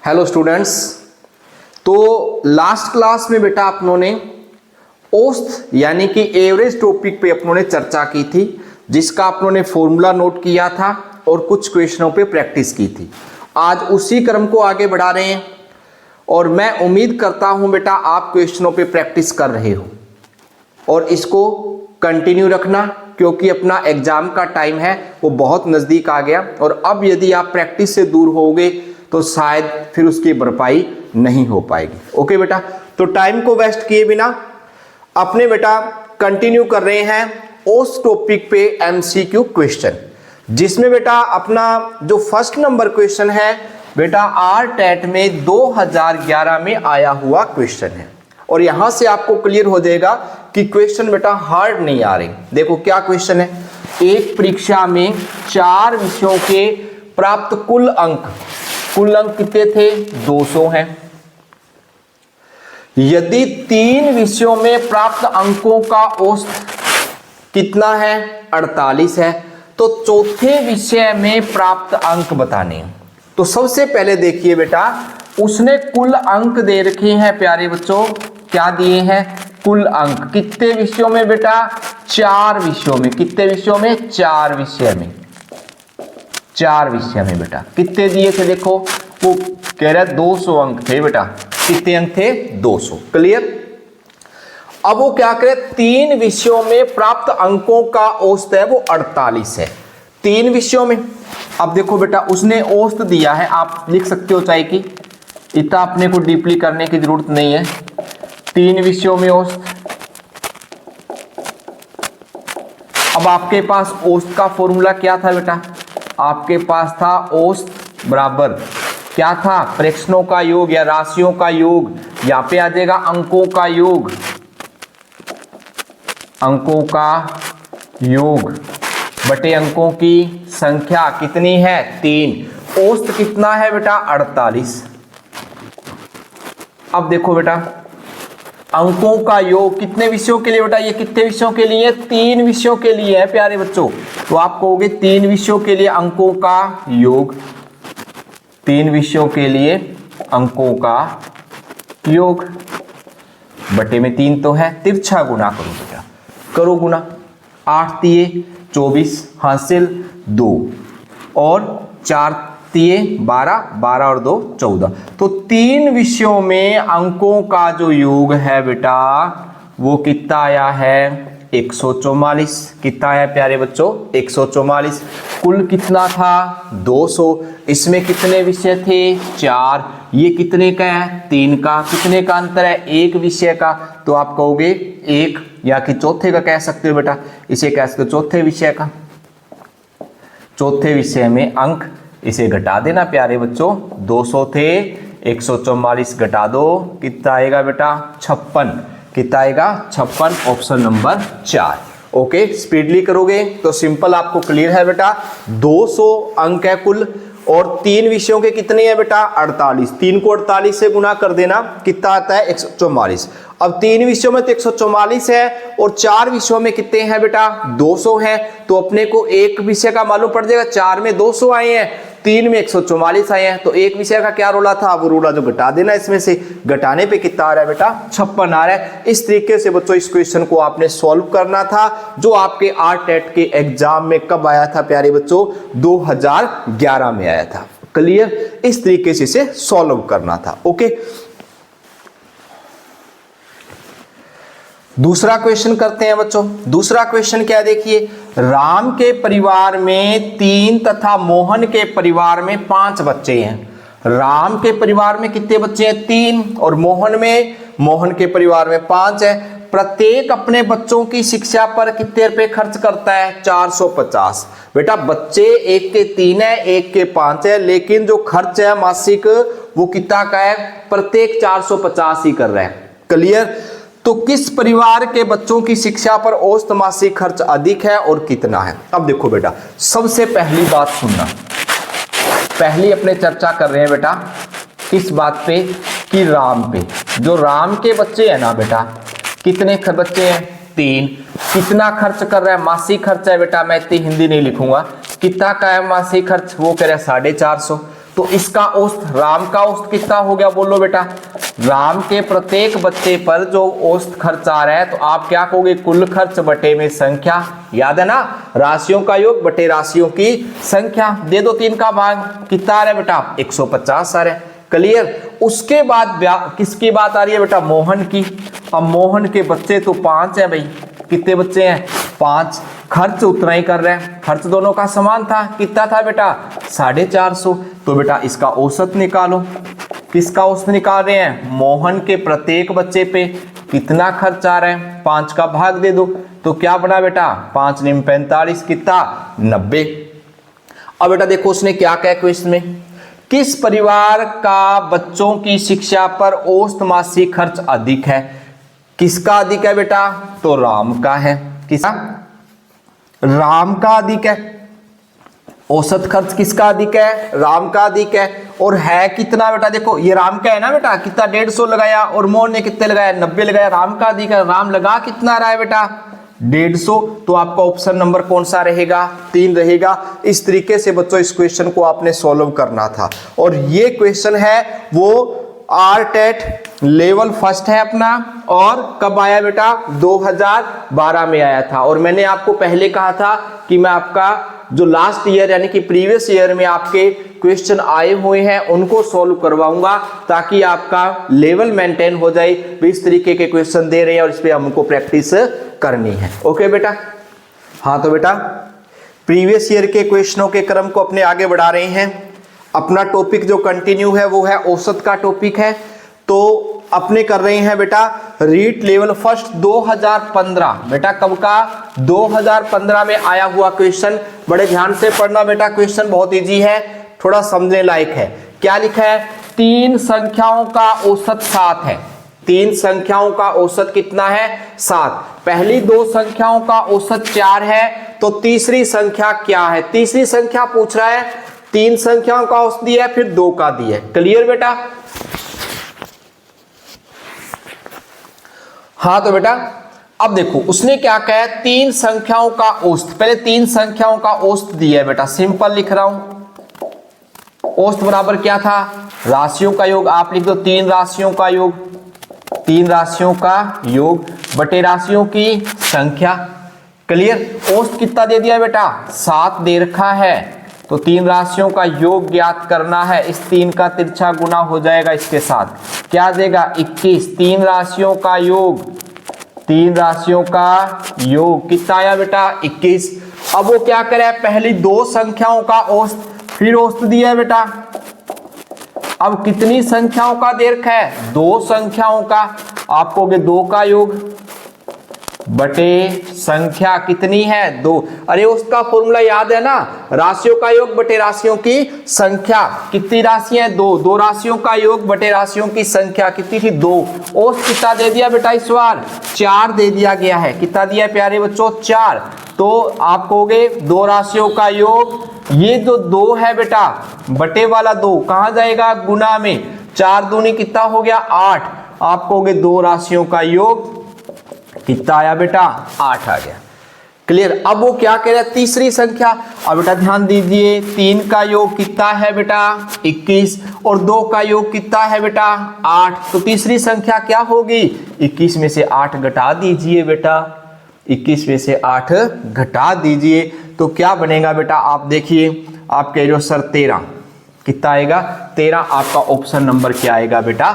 Hello students. तो last class में बेटा अपनों ने औसत यानी कि एवरेज टॉपिक पे अपनों ने चर्चा की थी, जिसका अपनों ने फॉर्मूला नोट किया था और कुछ क्वेश्चनों पे प्रैक्टिस की थी। आज उसी क्रम को आगे बढ़ा रहे हैं और मैं उम्मीद करता हूं बेटा आप क्वेश्चनों पे प्रैक्टिस कर रहे हो और इसको कंटिन्यू रखना, क्योंकि अपना एग्जाम का टाइम है वो बहुत नज़दीक आ गया और अब यदि आप प्रैक्टिस से दूर होगे तो शायद फिर उसकी भरपाई नहीं हो पाएगी। ओके बेटा, तो टाइम को वेस्ट किए बिना अपने बेटा कंटिन्यू कर रहे हैं उस टॉपिक पे एमसीक्यू क्वेश्चन, जिसमें बेटा अपना जो फर्स्ट नंबर क्वेश्चन है बेटा आरटेट में 2011 में आया हुआ क्वेश्चन है। और यहां से आपको क्लियर हो जाएगा कि क्वेश्चन बेटा हार्ड नहीं आ रहे। देखो क्या क्वेश्चन है। एक परीक्षा में 4 विषयों के प्राप्त कुल अंक कितने थे? 200 हैं। यदि 3 विषयों में प्राप्त अंकों का औसत कितना है? 48 है। तो चौथे विषय में प्राप्त अंक बताने हैं। तो सबसे पहले देखिए बेटा, उसने कुल अंक दे रखे हैं प्यारे बच्चों। क्या दिए हैं? कुल अंक। कितने विषयों में बेटा? 4 विषयों में। कितने विषयों में? 4 विषय में। 4 विषय में बेटा कितने दिए थे? देखो वो कह रहा है 200 अंक थे बेटा। कितने अंक थे? 200। क्लियर। अब वो क्या करे, 3 विषयों में प्राप्त अंकों का औसत है वो 48 है। 3 विषयों में। अब देखो बेटा उसने औसत दिया है, आप लिख सकते हो चाहे कि इतना अपने को डीपली करने की जरूरत नहीं है। 3 विषयों में औसत। अब आपके पास औसत का फॉर्मूला क्या था बेटा? आपके पास था औसत बराबर क्या था? प्रेक्षणों का योग या राशियों का योग। यहां पे आ जाएगा अंकों का योग। अंकों का योग बटे अंकों की संख्या कितनी है? 3। औसत कितना है बेटा? 48। अब देखो बेटा अंकों का योग कितने विषयों के लिए बेटा? ये कितने विषयों के लिए? 3 विषयों के लिए है प्यारे बच्चों। तो आप कहोगे 3 विषयों के लिए अंकों का योग। 3 विषयों के लिए अंकों का योग बटे में 3 तो है, तिरछा गुना करो बेटा। करो गुना। 8 तिये 24 हासिल 2 और 4 तिये 12, 12 और 2 14। तो 3 विषयों में अंकों का जो योग है बेटा वो कितना आया है? 144। कितना आया प्यारे बच्चों? 144। कुल कितना था? 200। इसमें कितने विषय थे? 4। ये कितने का है? 3 का। कितने का अंतर है? 1 विषय का। तो आप कहोगे 1 या कि चौथे का कह सकते हो बेटा। इसे कह सकते हो चौथे विषय का। चौथे विषय में अंक इसे घटा देना प्यारे बच्चों। 200 थे, 144 घटा दो, कितना आएगा बेटा? 56। कितना आएगा? 56। Option number 4। ओके, स्पीडली करोगे तो सिंपल आपको क्लियर है बेटा। 200 अंक है कुल और 3 विषयों के कितने हैं बेटा? 48। 3 को 48 से गुना कर देना, कितना आता है? 144। अब 3 विषयों में तो 144 है और 4 विषयों में कितने हैं बेटा? 200 हैं। तो अपने को एक विषय का मालूम पड़ जाएगा। 4 में 200 आए हैं, 3 में 144 आए हैं। तो एक विषय का क्या रोला था? वो रोला जो घटा देना। इसमें से घटाने पे कितना आ रहा है बेटा? 56 आ रहा है। इस तरीके से बच्चों इस क्वेश्चन को आपने सॉल्व करना था, जो आपके आरटेट के एग्जाम में कब आया था प्यारे बच्चों? 2011 में आया था। क्लियर। इस तरीके से इसे सॉल्व करना था। ओके, दूसरा क्वेश्चन करते हैं बच्चों। दूसरा क्वेश्चन क्या है देखिए। राम के परिवार में 3 तथा मोहन के परिवार में 5 बच्चे हैं। राम के परिवार में कितने बच्चे हैं? 3 और मोहन के परिवार में 5 है। प्रत्येक अपने बच्चों की शिक्षा पर कितने रुपए खर्च करता है? 450। बेटा बच्चे एक के 3 है, एक के 5 है, लेकिन जो खर्च है मासिक वो कितना का है? प्रत्येक 450 ही कर रहा है। क्लियर। तो किस परिवार के बच्चों की शिक्षा पर औसत मासिक खर्च अधिक है और कितना है? अब देखो बेटा सबसे पहली बात सुनना। पहली अपने चर्चा कर रहे हैं बेटा किस बात पे? कि राम पे। जो राम के बच्चे हैं ना बेटा, कितने बच्चे हैं? 3। कितना खर्च कर रहा है? मासिक खर्च है बेटा, मैं इतनी हिंदी नहीं लिखूंगा। कितना का है मासिक खर्च? वो कह रहा है 450। तो इसका औसत, राम का औसत कितना हो गया बोलो बेटा, राम के प्रत्येक बच्चे पर जो औसत खर्च आ रहा है, तो आप क्या कहोगे, कुल खर्च बटे में संख्या, याद है ना, राशियों का योग बटे राशियों की संख्या। दे दो 3 का भाग, कितना आ रहा है बेटा, 150 आ रहा है। क्लियर। उसके बाद किसकी बात आ रही है बेटा, मोहन की। अब मोहन के बच्चे तो 5 हैं भाई, कितने बच्चे हैं, 5। खर्च उतना ही कर रहे हैं, खर्च दोनों का समान था, कितना था बेटा, 450। तो बेटा इसका औसत निकालो। किसका औसत निकाल रहे हैं, मोहन के प्रत्येक बच्चे पे कितना खर्च आ रहा है, 5 का भाग दे दो, तो क्या बना बेटा, 5 निम 45, कितना, 90। अब बेटा देखो उसने क्या कहा क्वेश्चन में, किस परिवार का बच्चों की शिक्षा पर औसत मासिक खर्च अधिक है। किसका अधिक है बेटा, तो राम का है। किसका, राम का अधिक है। औसत खर्च किसका अधिक है, राम का अधिक है। और है कितना बेटा, देखो ये राम का है ना बेटा, कितना 150 लगाया, और मोहन ने कितने लगाया, 90 लगाया, राम का अधिक है। राम लगा कितना रहा है बेटा, 150। तो आपका ऑप्शन नंबर कौन सा रहेगा, 3 रहेगा। इस तरीके से बच्चों इस क्वेश्चन को आपने सॉल्व करना था। और ये क्वेश्चन है वो आरटेट लेवल फर्स्ट है अपना, और कब आया बेटा, 2012 में आया था। और मैंने आपको पहले कहा था कि मैं आपका जो लास्ट ईयर यानी कि प्रीवियस ईयर में आपके क्वेश्चन आए हुए हैं उनको सॉल्व करवाऊंगा, ताकि आपका लेवल मेंटेन हो जाए। इस तरीके के क्वेश्चन दे रहे हैं और इस पे हमको प्रैक्टिस करनी है। ओके बेटा। हाँ तो बेटा प्रीवियस ईयर के क्वेश्चनों के क्रम को अपने आगे बढ़ा रहे हैं। अपना टॉपिक जो कंटिन्यू है वो है औसत का टॉपिक है। तो अपने कर रहे हैं बेटा रीट लेवल फर्स्ट 2015। बेटा कब का, 2015 में आया हुआ क्वेश्चन। बड़े ध्यान से पढ़ना बेटा, क्वेश्चन बहुत इजी है, थोड़ा समझने लायक है। क्या लिखा है, 3 संख्याओं का औसत 7 है। 3 संख्याओं का औसत कितना है, 7। पहली 2 संख्याओं का औसत 4 है, तो तीसरी संख्या क्या है। तीसरी संख्या पूछ रहा है, 3 संख्याओं का औसत दिया है, फिर 2 का दिया है। क्लियर बेटा। हाँ तो बेटा अब देखो उसने क्या कहा है, 3 संख्याओं का औसत। पहले 3 संख्याओं का औसत दिया है बेटा, सिंपल लिख रहा हूं। औसत बराबर क्या था, राशियों का योग। आप लिख दो 3 राशियों का योग, 3 राशियों का योग बटे राशियों की संख्या। क्लियर। औसत कितना दे दिया बेटा, 7 दे रखा है, तो 3 राशियों का योग ज्ञात करना है। इस 3 का तिरछा गुना हो जाएगा इसके साथ, क्या देगा 21। 3 राशियों का योग, 3 राशियों का योग कितना आया बेटा, 21। अब वो क्या करे, पहली 2 संख्याओं का औसत, फिर औसत दिया है बेटा। अब कितनी संख्याओं का दे रखा है, 2 संख्याओं का। आप कहोगे 2 का योग बटे संख्या कितनी है, 2। अरे उसका फॉर्मूला याद है ना, राशियों का योग बटे राशियों की संख्या। कितनी राशियां हैं, 2। 2 राशियों का योग बटे राशियों की संख्या कितनी थी, 2। औसत कितना दे दिया बेटा इस बार, 4 दे दिया गया है। कितना दिया प्यारे बच्चों, 4। तो आप कहोगे 2 राशियों का योग, ये जो 2 है बेटा बटे वाला 2 कहां जाएगा, गुना में। 4 दूनी कितना हो गया, 8। आप कहोगे 2 राशियों का योग कितना आया बेटा, 8 आ गया। क्लियर। अब वो क्या कह रहा है, तीसरी संख्या। अब बेटा ध्यान दीजिए, 3 का योग कितना है बेटा, 21, और 2 का योग कितना है बेटा, 8। तो तीसरी संख्या क्या होगी, 21 में से 8 घटा दीजिए बेटा, 21 में से 8 घटा दीजिए, तो क्या बनेगा बेटा, आप देखिए। आप कह रहे हो सर 13, कितना आएगा, 13। आपका ऑप्शन नंबर क्या आएगा बेटा,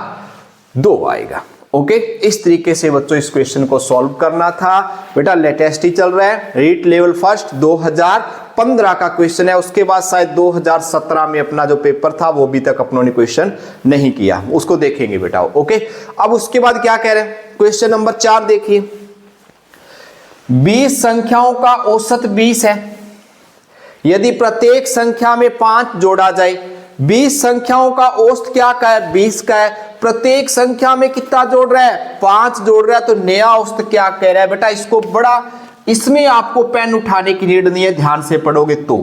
2 आएगा। ओके। इस तरीके से बच्चों इस क्वेश्चन को सॉल्व करना था। बेटा लेटेस्ट ही चल रहा है, रीट लेवल फर्स्ट 2015 का क्वेश्चन है। उसके बाद शायद 2017 में अपना जो पेपर था वो अभी तक अपनों ने क्वेश्चन नहीं किया, उसको देखेंगे बेटा। ओके। अब उसके बाद क्या कह रहे हैं, क्वेश्चन नंबर 4 देखिए। 20 संख्याओं का औसत 20 है। यदि प्रत्येक संख्या में 5 जोड़ा जाए, 20 संख्याओं का औसत क्या का है, 20 का है। प्रत्येक संख्या में कितना जोड़ रहा है, 5 जोड़ रहा है, तो नया औसत क्या कह रहा है बेटा, इसको बड़ा, इसमें आपको पेन उठाने की नीड नहीं है, ध्यान से पढ़ोगे तो।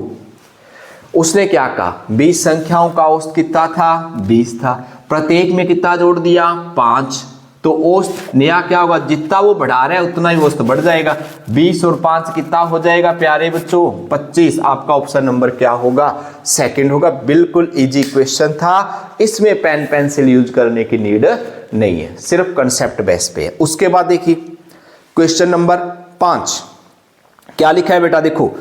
उसने क्या कहा, 20 संख्याओं का औसत कितना था, 20 था। प्रत्येक में कितना जोड़ दिया, 5, तो औसत नया क्या होगा, जितना वो बढ़ा रहा है उतना ही औसत बढ़ जाएगा। 20 और 5 कितना हो जाएगा प्यारे बच्चों, 25। आपका ऑप्शन नंबर क्या होगा, सेकंड होगा। बिल्कुल इजी क्वेश्चन था, इसमें पेन पेंसिल यूज करने की नीड नहीं है, सिर्फ कंसेप्ट बेस पे है। उसके बाद देखिए क्वेश्चन नंबर 5 क्या लिखा है बेटा, देखो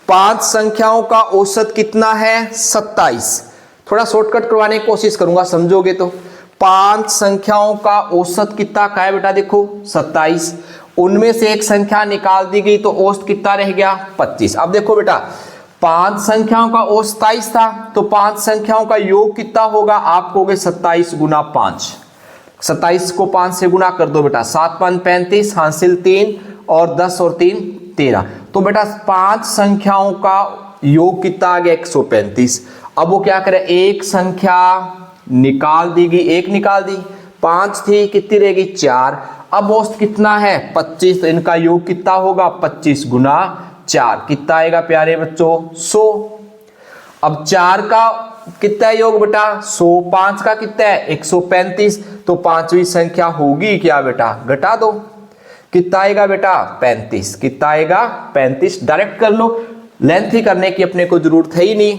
5 संख्याओं का औसत कितना है, 27। थोड़ा शॉर्टकट करवाने की कोशिश करूंगा, समझोगे तो। 5 संख्याओं का औसत कितना का है बेटा, देखो 27। उनमें से एक संख्या निकाल दी गई तो औसत कितना रह गया, 25। अब देखो बेटा 5 संख्याओं का औसत 27 था, तो 5 संख्याओं का योग कितना होगा, आप कहोगे 27 गुना 5। 27 को 5 से गुना कर दो बेटा, 7 5 35, हासिल 3 और 10 और 3 13। तो बेटा 5 संख्याओं का योग कितना आ गया, 135। अब वो क्या करे, एक संख्या निकाल दी गई, एक निकाल दी, 5 थी, कितनी रहेगी 4। अब औसत कितना है 25, तो इनका योग कितना होगा 25 गुना 4, कितना आएगा प्यारे बच्चों 100। अब 4 का कितना योग बेटा 100, 5 का कितना है 135, तो पांचवी संख्या होगी क्या बेटा, घटा दो, कितना आएगा बेटा 35, कितना आएगा 35। डायरेक्ट कर लो, लेंथी करने की अपने को जरूरत है ही नहीं।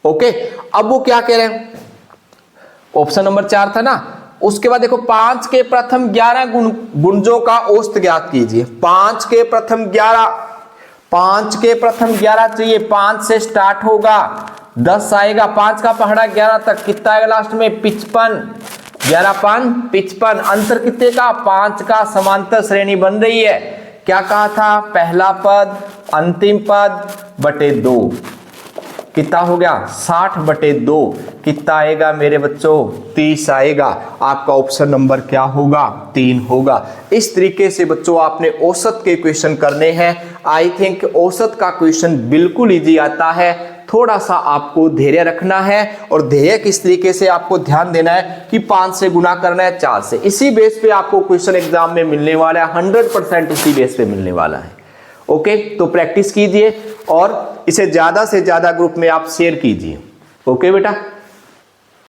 ओके, अब वो क्या कह रहे हैं, ऑप्शन नंबर 4 था ना। उसके बाद देखो 5 के प्रथम 11 गुणजों का औसत ज्ञात कीजिए। 5 के प्रथम 11 चाहिए, 5 से स्टार्ट होगा, 10 आएगा, 5 का पहाड़ा 11 तक, कितना आएगा लास्ट में 55, 11 5 55। अंतर कितने का, 5 का, समांतर श्रेणी बन रही है। क्या कहा था, पहला पद अंतिम पद बटे 2, कितना हो गया 60 बटे 2, कितना आएगा मेरे बच्चों 30 आएगा। आपका ऑप्शन नंबर क्या होगा, 3 होगा। इस तरीके से बच्चों आपने औसत के क्वेश्चन करने हैं। आई थिंक औसत का क्वेश्चन बिल्कुल इजी आता है, थोड़ा सा आपको धैर्य रखना है। और धैर्य किस तरीके से आपको ध्यान देना है कि 5 से गुना करना है 4 से, इसी बेस पे आपको क्वेश्चन एग्जाम में मिलने वाला है, 100% इसी बेस पे मिलने वाला है। ओके, तो प्रैक्टिस कीजिए और इसे ज्यादा से ज्यादा ग्रुप में आप शेयर कीजिए। ओके बेटा।